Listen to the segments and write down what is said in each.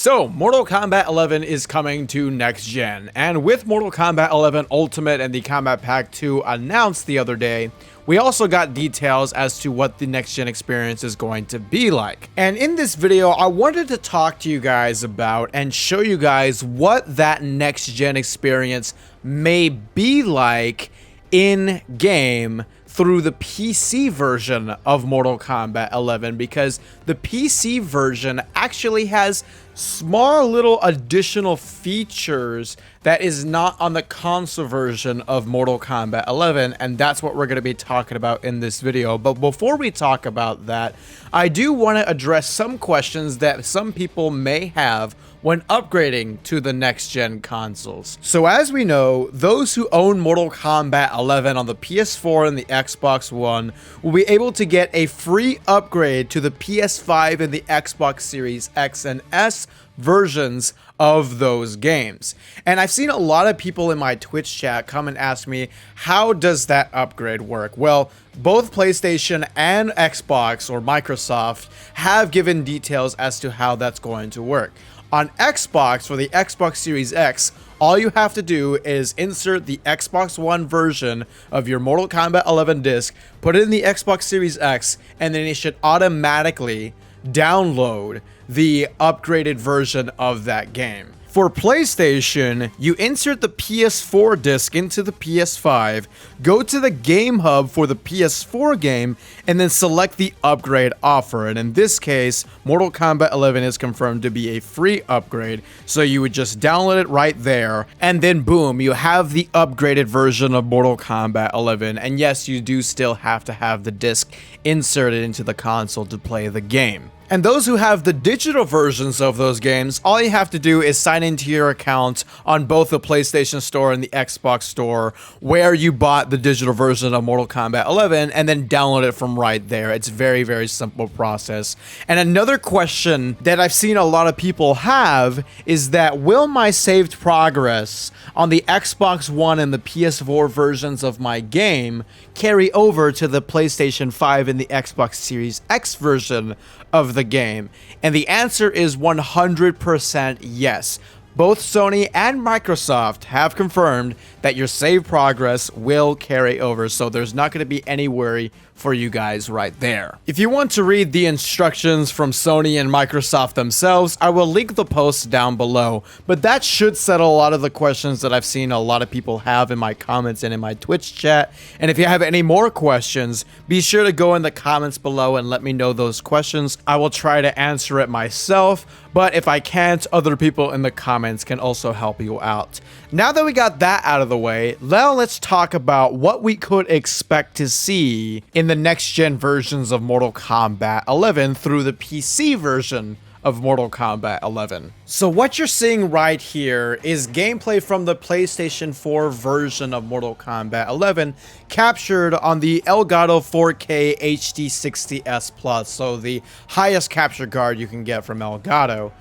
So, Mortal Kombat 11 is coming to next gen, and with Mortal Kombat 11 Ultimate and the Combat Pack 2 announced the other day, we also got details as to what the next gen experience is going to be like. And in this video, I wanted to talk to you guys about and show you guys what that next gen experience may be like in game through the PC version of Mortal Kombat 11, because the PC version actually has small little additional features that is not on the console version of Mortal Kombat 11, and that's what we're going to be talking about in this video. But before we talk about that, I do want to address some questions that some people may have when upgrading to the next-gen consoles. So as we know, those who own Mortal Kombat 11 on the PS4 and the Xbox One will be able to get a free upgrade to the PS5 and the Xbox Series X and S versions of those games. And I've seen a lot of people in my Twitch chat come and ask me, how does that upgrade work? Well, both PlayStation and Xbox or Microsoft have given details as to how that's going to work. On Xbox, for the Xbox Series X, all you have to do is insert the Xbox One version of your Mortal Kombat 11 disc, put it in the Xbox Series X, and then it should automatically download the upgraded version of that game. For PlayStation, you insert the PS4 disc into the PS5, go to the Game Hub for the PS4 game, and then select the upgrade offer. And in this case, Mortal Kombat 11 is confirmed to be a free upgrade, so you would just download it right there, and then boom, you have the upgraded version of Mortal Kombat 11. And yes, you do still have to have the disc inserted into the console to play the game. And those who have the digital versions of those games, all you have to do is sign into your account on both the PlayStation Store and the Xbox Store where you bought the digital version of Mortal Kombat 11, and then download it from right there. It's very, very simple process. And another question that I've seen a lot of people have is that, will my saved progress on the Xbox One and the PS4 versions of my game carry over to the PlayStation 5 and the Xbox Series X version of the game? And the answer is 100% yes. Both Sony and Microsoft have confirmed that your save progress will carry over, so there's not going to be any worry for you guys right there. If you want to read the instructions from Sony and Microsoft themselves, I will link the post down below, but that should settle a lot of the questions that I've seen a lot of people have in my comments and in my Twitch chat. And if you have any more questions, be sure to go in the comments below and let me know those questions. I will try to answer it myself, but if I can't, other people in the comments can also help you out. Now that we got that out of the way, now let's talk about what we could expect to see in the next-gen versions of Mortal Kombat 11 through the PC version of Mortal Kombat 11. So what you're seeing right here is gameplay from the PlayStation 4 version of Mortal Kombat 11 captured on the Elgato 4K HD 60S Plus, so the highest capture card you can get from Elgato.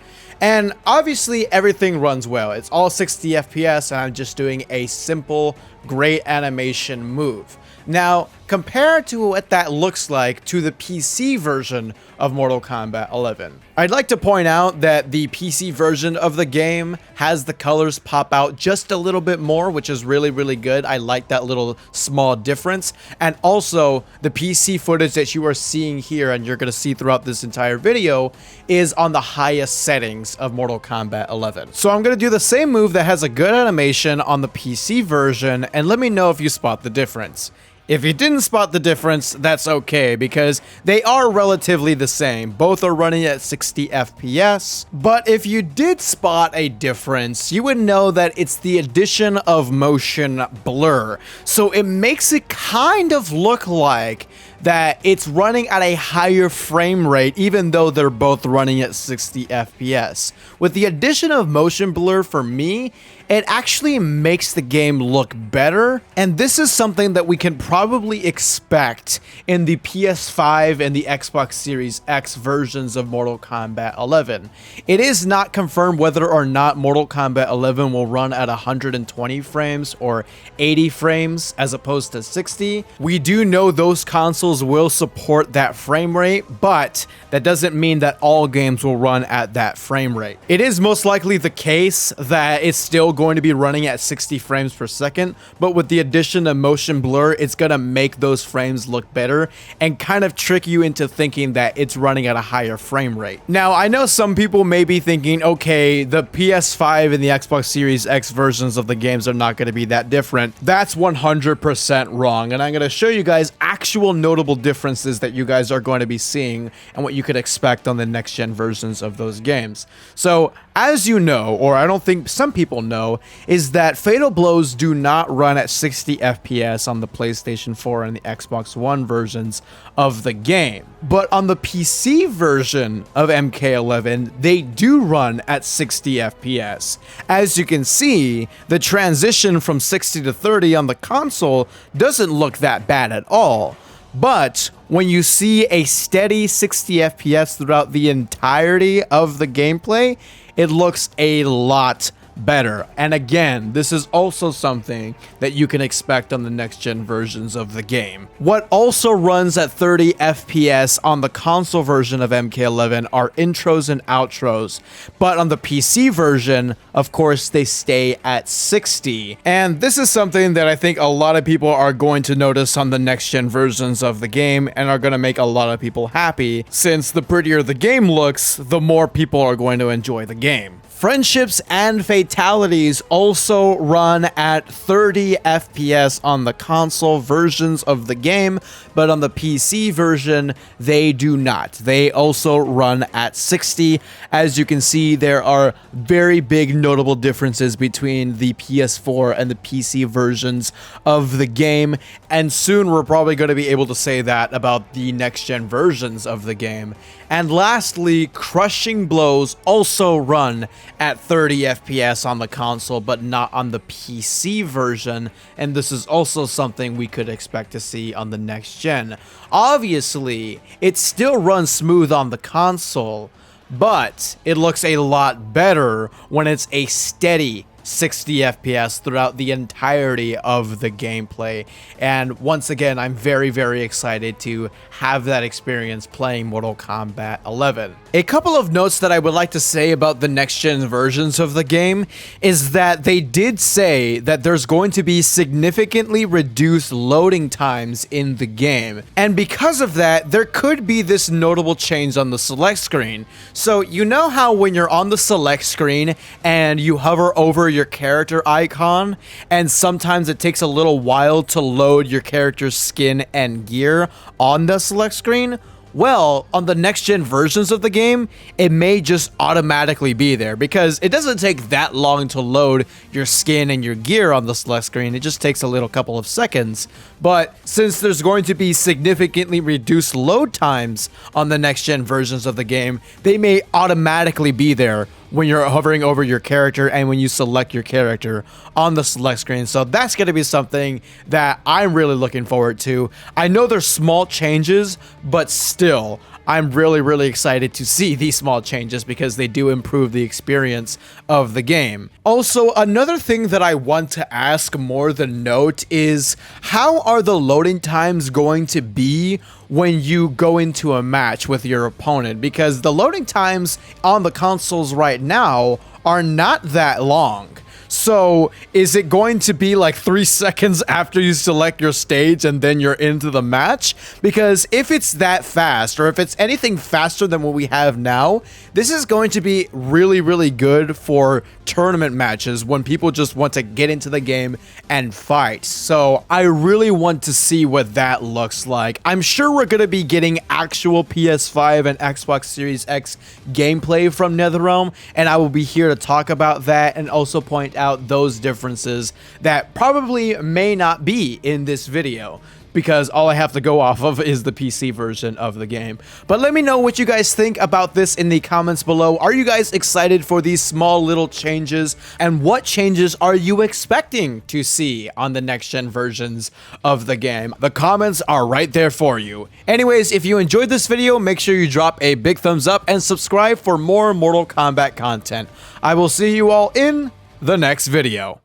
And obviously everything runs well. It's all 60 FPS, and I'm just doing a simple, great animation move. Now, compared to what that looks like to the PC version of Mortal Kombat 11, I'd like to point out that the PC version of the game has the colors pop out just a little bit more, which is really, really good. I like that little small difference. And also, the PC footage that you are seeing here, and you're going to see throughout this entire video, is on the highest settings of Mortal Kombat 11. So I'm going to do the same move that has a good animation on the PC version, and let me know if you spot the difference. If you didn't spot the difference, that's okay, because they are relatively the same. Both are running at 60 FPS. But if you did spot a difference, you would know that it's the addition of motion blur. So it makes it kind of look like that it's running at a higher frame rate, even though they're both running at 60 FPS. With the addition of motion blur, for me, it actually makes the game look better, and this is something that we can probably expect in the PS5 and the Xbox Series X versions of Mortal Kombat 11. It is not confirmed whether or not Mortal Kombat 11 will run at 120 frames or 80 frames as opposed to 60. We do know those consoles will support that frame rate, but that doesn't mean that all games will run at that frame rate. It is most likely the case that it's still going to be running at 60 frames per second, but with the addition of motion blur, it's gonna make those frames look better and kind of trick you into thinking that it's running at a higher frame rate. Now, I know some people may be thinking, okay, the PS5 and the Xbox Series X versions of the games are not gonna be that different. That's 100% wrong, and I'm gonna show you guys actual notable differences that you guys are going to be seeing and what you could expect on the next gen versions of those games. So, as you know, or I don't think some people know, is that Fatal Blows do not run at 60 FPS on the PlayStation 4 and the Xbox One versions of the game. But on the PC version of MK11, they do run at 60 FPS. As you can see, the transition from 60 to 30 on the console doesn't look that bad at all. But when you see a steady 60 FPS throughout the entirety of the gameplay, it looks a lot better. And again, this is also something that you can expect on the next gen versions of the game. What also runs at 30 FPS on the console version of MK11 are intros and outros, but on the PC version, of course, they stay at 60. And this is something that I think a lot of people are going to notice on the next gen versions of the game and are going to make a lot of people happy, since the prettier the game looks, the more people are going to enjoy the game. Friendships and fatalities also run at 30 FPS on the console versions of the game, but on the PC version, they do not. They also run at 60. As you can see, there are very big notable differences between the PS4 and the PC versions of the game, and soon we're probably going to be able to say that about the next-gen versions of the game. And lastly, Crushing Blows also run at 30 FPS on the console, but not on the PC version, and this is also something we could expect to see on the next gen. Obviously, it still runs smooth on the console, but it looks a lot better when it's a steady 60 FPS throughout the entirety of the gameplay. And once again, I'm very, very excited to have that experience playing Mortal Kombat 11. A couple of notes that I would like to say about the next gen versions of the game is that they did say that there's going to be significantly reduced loading times in the game. And because of that, there could be this notable change on the select screen. So you know how when you're on the select screen and you hover over your character icon, and sometimes it takes a little while to load your character's skin and gear on the select screen? Well, on the next gen versions of the game, it may just automatically be there because it doesn't take that long to load your skin and your gear on the select screen. It just takes a little couple of seconds. But since there's going to be significantly reduced load times on the next gen versions of the game, they may automatically be there when you're hovering over your character and when you select your character on the select screen. So that's going to be something that I'm really looking forward to. I know there's small changes, but still, I'm really, really excited to see these small changes because they do improve the experience of the game. Also, another thing that I want to ask more than note is, how are the loading times going to be when you go into a match with your opponent? Because the loading times on the consoles right now are not that long. So is it going to be like 3 seconds after you select your stage and then you're into the match? Because if it's that fast, or if it's anything faster than what we have now, this is going to be really, really good for tournament matches when people just want to get into the game and fight. So I really want to see what that looks like. I'm sure we're going to be getting actual PS5 and Xbox Series X gameplay from NetherRealm, and I will be here to talk about that and also point out those differences that probably may not be in this video. because all I have to go off of is the PC version of the game. But let me know what you guys think about this in the comments below. Are you guys excited for these small little changes? And what changes are you expecting to see on the next gen versions of the game? The comments are right there for you. Anyways, if you enjoyed this video, make sure you drop a big thumbs up and subscribe for more Mortal Kombat content. I will see you all in the next video.